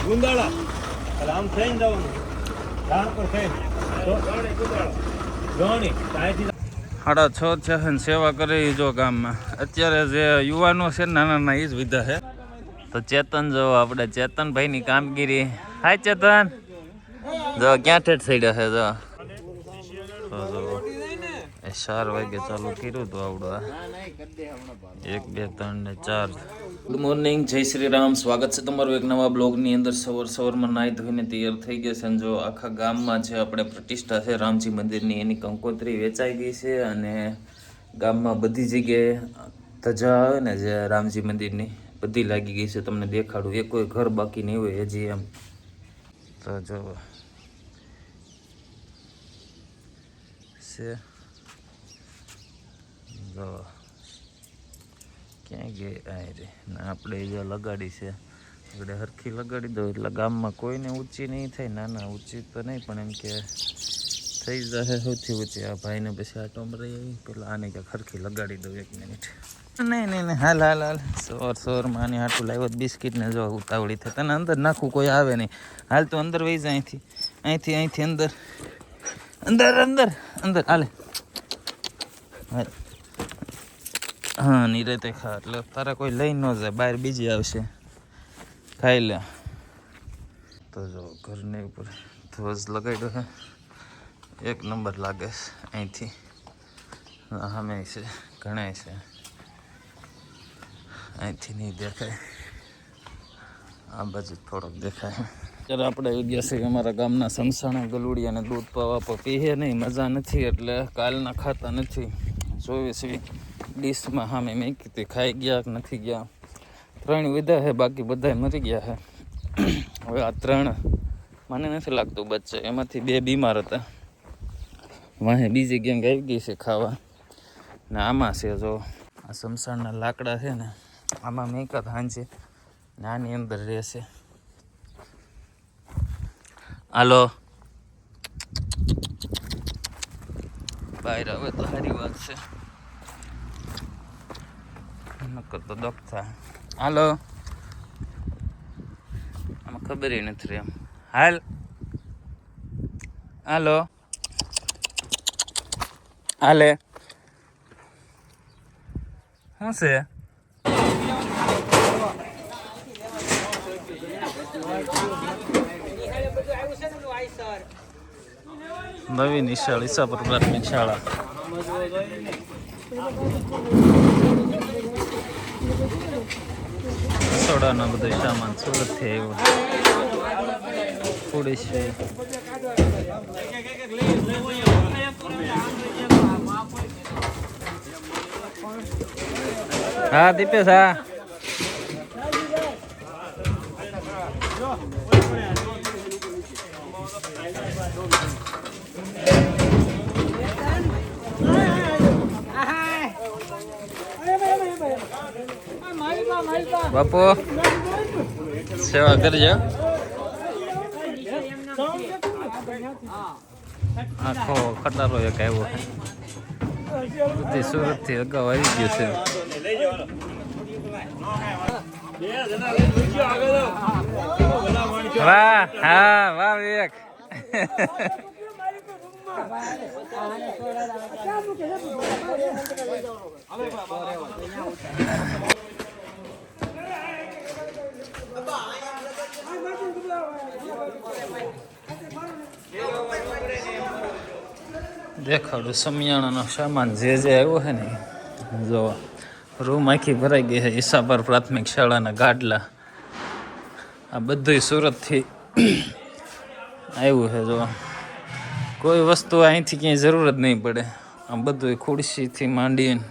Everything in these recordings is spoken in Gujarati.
ગુંદાળા એટલે આમ થઈને જવાનું રાણ પર થઈને જોણી 6:30 છે ને સેવા કરી જો ગામમાં. અત્યારે જે યુવાનો છે નાના નાના એ જ વિધા છે. તો ચેતન જો આપણે ચેતનભાઈની કામગીરી. હાય ચેતન, જો ક્યાં ઠેઠ થઈ છે જો 4 વાગે ચાલુ કર્યું હતું આવડું. 1 2 3 ને 4. ગુડ મોર્નિંગ, જય શ્રી રામ. સ્વાગત છે તમારું એક નવા બ્લોગની અંદર. સવારમાં નાહી ધોઈને તૈયાર થઈ ગયા છે. જો આખા ગામમાં જે આપણે પ્રતિષ્ઠા છે રામજી મંદિરની, એની કંકોત્રી વેચાઈ ગઈ છે અને ગામમાં બધી જગ્યાએ ધજા આવે ને જે રામજી મંદિરની બધી લાગી ગઈ છે. તમને દેખાડું, એ કોઈ ઘર બાકી નહીં હોય હજી એમ. તો જો છે જો ક્યાં ગઈ આ રે ને આપણે અહીંયા લગાડી છે. આપણે હરખી લગાડી દો એટલે ગામમાં કોઈને ઊંચી નહીં થાય. ના ઊંચી તો નહીં પણ એમ કે થઈ જશે સૌથી ઊંચી. આ ભાઈને પછી આટો મરી પેલા આને ક્યાંક હરખી લગાડી દઉં 1 મિનિટ. નહીં હાલ સવારમાં આની હાટું લાવ્યો બિસ્કિટને જો ઉતાવળી થાય. તને અંદર નાખવું કોઈ આવે નહીં. હાલ તો અંદર વહી જાય અહીંથી અંદર હાલે. હા નીરતે ખા એટલે તારા કોઈ લઈ ન જાય, બહાર બીજી આવશે ખાઈ લે. તો જો ઘરની ઉપર ધ્વજ લગાડ્યો છે, 1 નંબર લાગે છે. અહીંથી સામે છે ઘણા છે, અહીંથી નહીં દેખાય, આ બાજુ થોડોક દેખાય. અત્યારે આપણે આવી ગયા છીએ અમારા ગામના સમસાણા ગલુડિયાને દૂધ પાવા પર પીએ નહીં, મજા નથી એટલે કાલના ખાતા નથી. 24 ડીશમાં સામે મેં કીધી ખાઈ ગયા કે નથી ગયા. 3 વિધા છે, બાકી બધા મરી ગયા છે. હવે આ 3 મને નથી લાગતું બચશે. એમાંથી 2 બીમાર હતા. વાહે બીજી ગેંગ આવી ગઈ છે ખાવા ને આમાં છે જો આ સમસાણના લાકડા છે ને આમાં મેકા હાંજે ને આની અંદર રહેશે. હાલો બહાર આવે તો સારી વાત છે, નકર તો દક થાય. હાલો આમાં ખબર નથી એમ. હાલો હાલે શું છે? નવી નિશાળ ઈસાપુર પ્રાથમિક શાળા. રસોડાનો બધો સામાન સુરતથી આવ્યો. થોડી છે હા દીપેશ. હા બાપુ સેવા કરજો. આખો ખટારો એક આવ્યો છે, સુરતથી અગાઉ આવી ગયું છે. વાહ હા વાહ વિવેક. દેખાડું સમિયાણાનો સામાન જે આવ્યો છે ને. જો રૂમ આખી ભરાઈ ગઈ છે. ઈસાપુર પ્રાથમિક શાળાના ગાડલા આ બધું સુરતથી આવ્યું છે. જો કોઈ વસ્તુ અહીંથી ક્યાંય જરૂર જ નહીં પડે. આ બધું ખુરશીથી માંડીને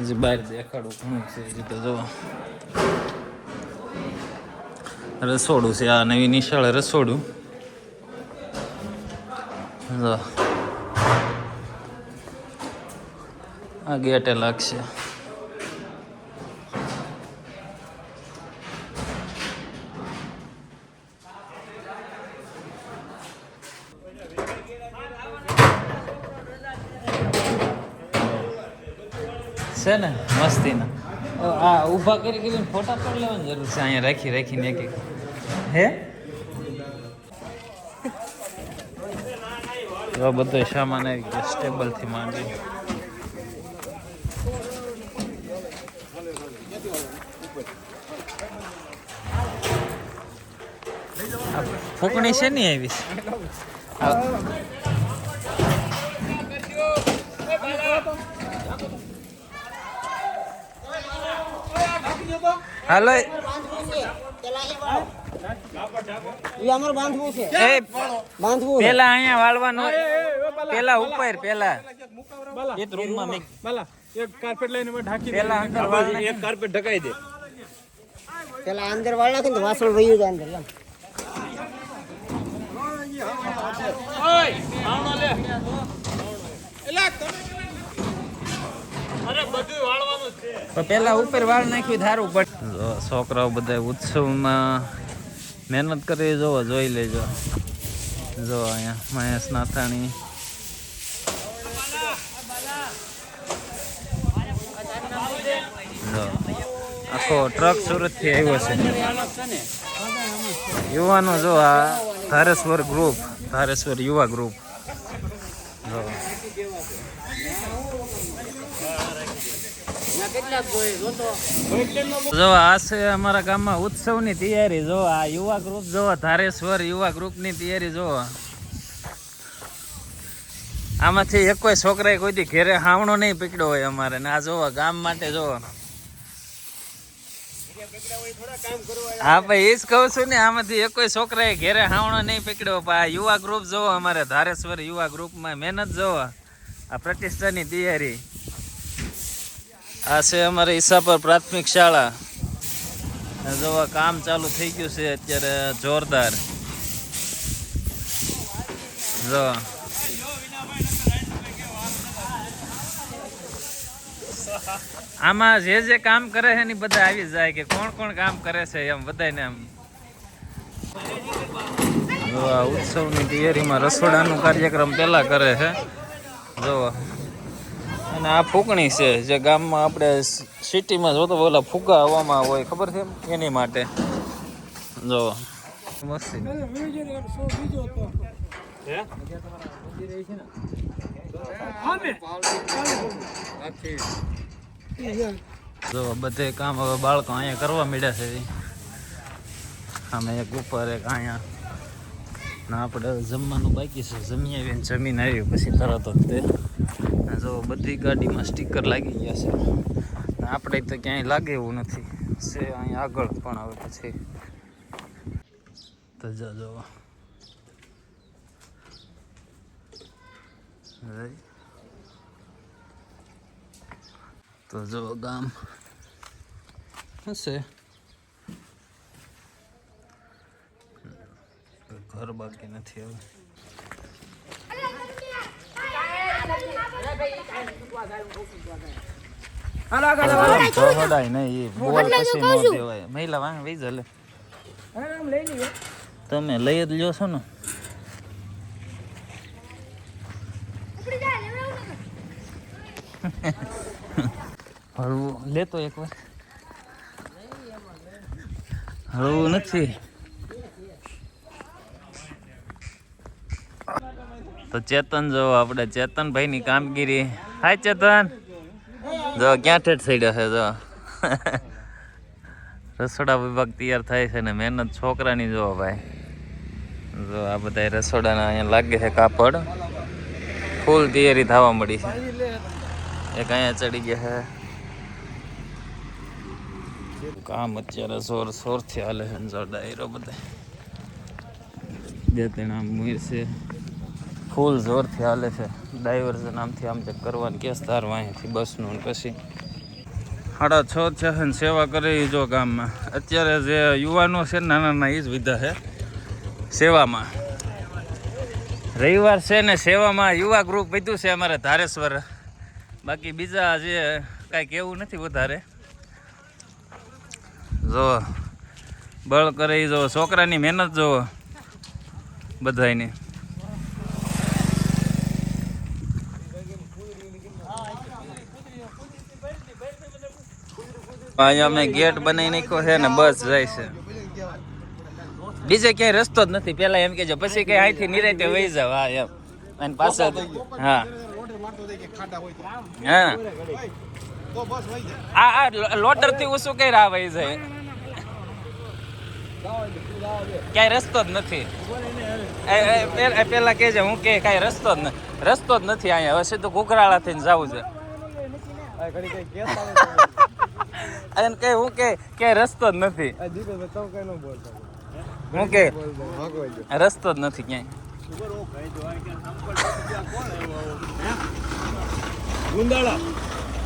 હજી બહાર દેખાડું ઘણું છે. હજી તો જો રસોડું છે, આ નવી નિશાળે રસોડું. જો આ ગેટે લાગશે. છે ને મસ્તીના. આ ઊભા કરીને ફોટા પાડી લેવાની જરૂર છે. અહીંયા રાખીને એક હે તો બધો સામાન આવી ગયો સ્ટેબલ થી માંડી ફૂકણી છે ને આવી હાલો પેલા અહીંયા વાળવાનું પેલા ઉપર પેલા એક રૂમમાં મેં એક કાર્પેટ લઈને ઢાંકી પેલા અંદર વાળ એક કાર્પેટ ઢકાઈ દે પેલા અંદર વાળ નાખે તો વાસણ વહી જાય અંદર પેલા ઉપર વાળ નાખ્યું ધારું પડે છોકરાઓ બધા ઉત્સવમાં મહેનત કરી જોઈ લેજો જો અહીંયા મહેશ નાથાણી જો આખો ટ્રક સુરત થી આવ્યો છે યુવાનો જો આ ધારેશ્વર ગ્રુપ ધારેશ્વર યુવા ગ્રુપ જો આ છે અમારા ગામમાં ઉત્સવની તૈયારી જો આ યુવા ગ્રુપ જો ધારેશ્વર યુવા ગ્રુપની તૈયારી જો આમાંથી એક કોઈ છોકરાએ કોઈથી ઘેરે હાવણો નહીં પકડ્યો હોય અમારે ને આ જોવો ગામ માટે જોવો હા ભાઈ એ જ કહું છું ને આમાંથી એક કોઈ છોકરાએ ઘેરે હાવણો નહીં પકડ્યો પણ આ યુવા ગ્રુપ જોવો અમારે ધારેશ્વર યુવા ગ્રુપમાં મહેનત જોવો આ પ્રતિષ્ઠાની તૈયારી આ છે અમારે ઈસાપર પ્રાથમિક શાળા જોવા કામ ચાલુ થઈ ગયું છે અત્યારે જોરદાર જો આમાં જે કામ કરે છે ને બધા આવી જાય કે કોણ કોણ કામ કરે છે એમ બધાને એમ જો આ ઉત્સવની તૈયારીમાં રસોડાનો કાર્યક્રમ પેલા કરે છે જો અને આ ફૂકણી છે જે ગામમાં આપણે સિટીમાં જોતો ઓલા ફૂકા હવામાં હોય ખબર છે એની માટે જો જો બધે કામ હવે બાળકો અહીંયા કરવા મળ્યા છે અમે એક ઉપર એક અહીંયા ના આપણે જમવાનું બાકી છે જમી આવીને જમીન આવ્યું પછી તરત જ તે જો બધી ગાડીમાં સ્ટીકર લાગી ગયા છે આપણે તો ક્યાંય લાગે એવું નથી છે અહીંયા આગળ પણ હવે પછી તો જો તો જો ગામ હશે ઘર બાકી નથી હવે મહિલા વાંગ વહી જલે તમે લઈ જ લ્યો છો ને હળવું લેતો એક વાર હળવું નથી તો ચેતન જો આપણે ચેતનભાઈ ની કામગીરી હાય ચેતન જો ક્યાં ઠેઠ થઈડ્યો છે જો રસોડા વિભાગ તૈયાર થાય છે ને મહેનત છોકરાની જો ભાઈ જો આ બધા રસોડાના અહીંયા લાગે છે કાપડ ફૂલ તૈયારી થવા મળી છે એક અહીંયા ચડી ગયા છે કામ અત્યારે શોરથી હાલે છે જો ડાયરો બધા બે ત્રણ આમ મુઈર છે ફૂલ જોરથી હાલે છે ડાયવર્ઝન આમથી આમ ચેક કરવાનું કેસ તારવા અહીંથી બસનું પછી 6:30 છે ને સેવા કરી જો ગામમાં અત્યારે જે યુવાનો છે નાના એ જ વિધા છે સેવામાં રવિવાર છે ને સેવામાં યુવા ગ્રુપ બધું છે અમારે ધારેશ્વર બાકી બીજા જે કાંઈ કેવું નથી વધારે જો બળ કરે જો છોકરાની મહેનત જો બધાની અહીંયા અમે ગેટ બનાવી નાખ્યો છે ને બસ જાય છે બીજે ક્યાંય રસ્તો જ નથી. પેલા એમ કેજો, પછી કઈ અહીંથી નિરાતે વહી જાવ. હા એમ. અને પાછળ હા હા આ લોટર થી ઓછું કઈ રાહ વહી જાય. ક્યાંય રસ્તો જ નથી. પેલા કેજે હું કે કાંઈ રસ્તો જ નથી અહીંયા. હવે સીધું ઘુઘરાળા થઈને જવું છે. અને કે હું કે ક્યાંય રસ્તો જ નથી. હું કે રસ્તો જ નથી ક્યાંય. ગુંદાળા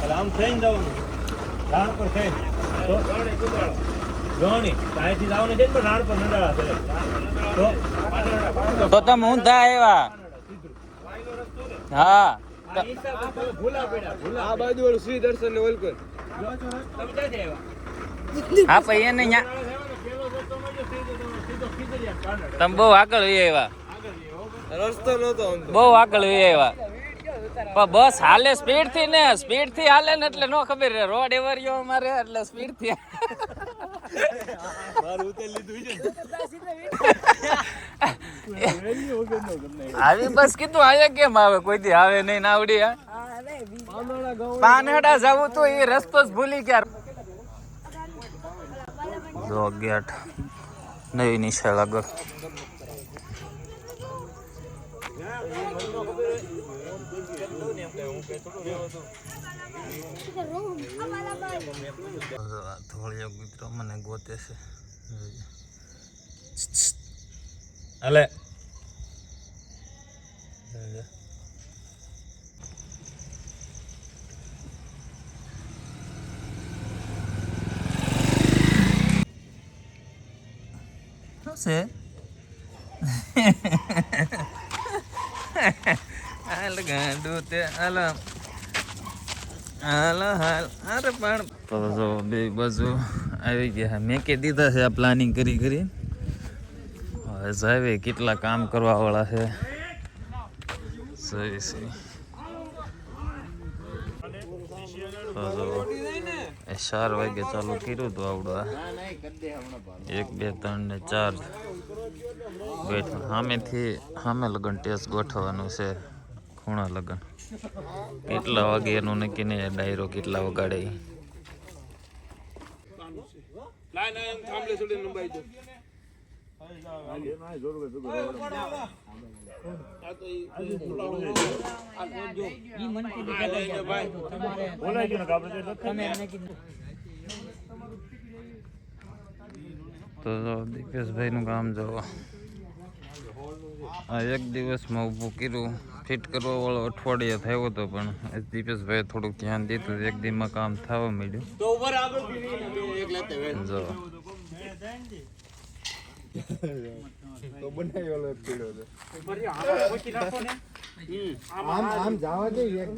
એટલે આમ થઈને જવાનું રાણ પર થઈ જોણી ત્યાંથી જવાનું છે ને પણ રાણ પર નંદાળા છે તો તમે ઊંધા આવ્યા. હા આ બાજુ ઓલું શ્રી દર્શન ને ઓલકર હા પછી એને તમે બહુ આગળ આવ્યા. રસ્તો નતો બહુ આગળ આવ્યા. પણ બસ હાલે સ્પીડ થી હાલે ને એટલે નો ખબર રહે. રોડ એવરિયો અમારે એટલે સ્પીડ થી આવી બસ કીધું આયા કેમ આવે? કોઈ દી આવે નહીં ના આવડી. પાનડા જવું તો એ રસ્તો જ ભૂલી ગયા. જો ગેટ નવી નિશાળ આગળ. ધોળિયો મિત્રો મને ગોતે છે. અલે છે હાલ ગાંડું તે હાલ હાલ હાલ. અરે પણ તો જો બે બાજુ આવી ગયા. મેં કે દીધા છે આ પ્લાનિંગ કરી હવે જાવે કેટલા કામ કરવા વાળા છે. સહી સહી. તો જો 4 વાગે ચાલુ કર્યું હતું આવડવા. 1 2 3 ને 4 બેઠા. સામે લગન ટેસ્ટ ગોઠવવાનું છે. ખૂણા લગન કેટલા વાગે એનું નક્કી નહીં. ડાયરો કેટલા વગાડે. તો દીપેશભાઈ નું કામ જોવો. આ 1 દિવસમાં ઊભું કર્યું. ફિટ કરવા વાળો અઠવાડિયે થયો હતો પણ દીપેશભાઈ થોડુંક ધ્યાન દીધું. 1 દિવસમાં કામ થવા માંડ્યું. જો તો બનાવ્યો પીડો આમ જવા દે એક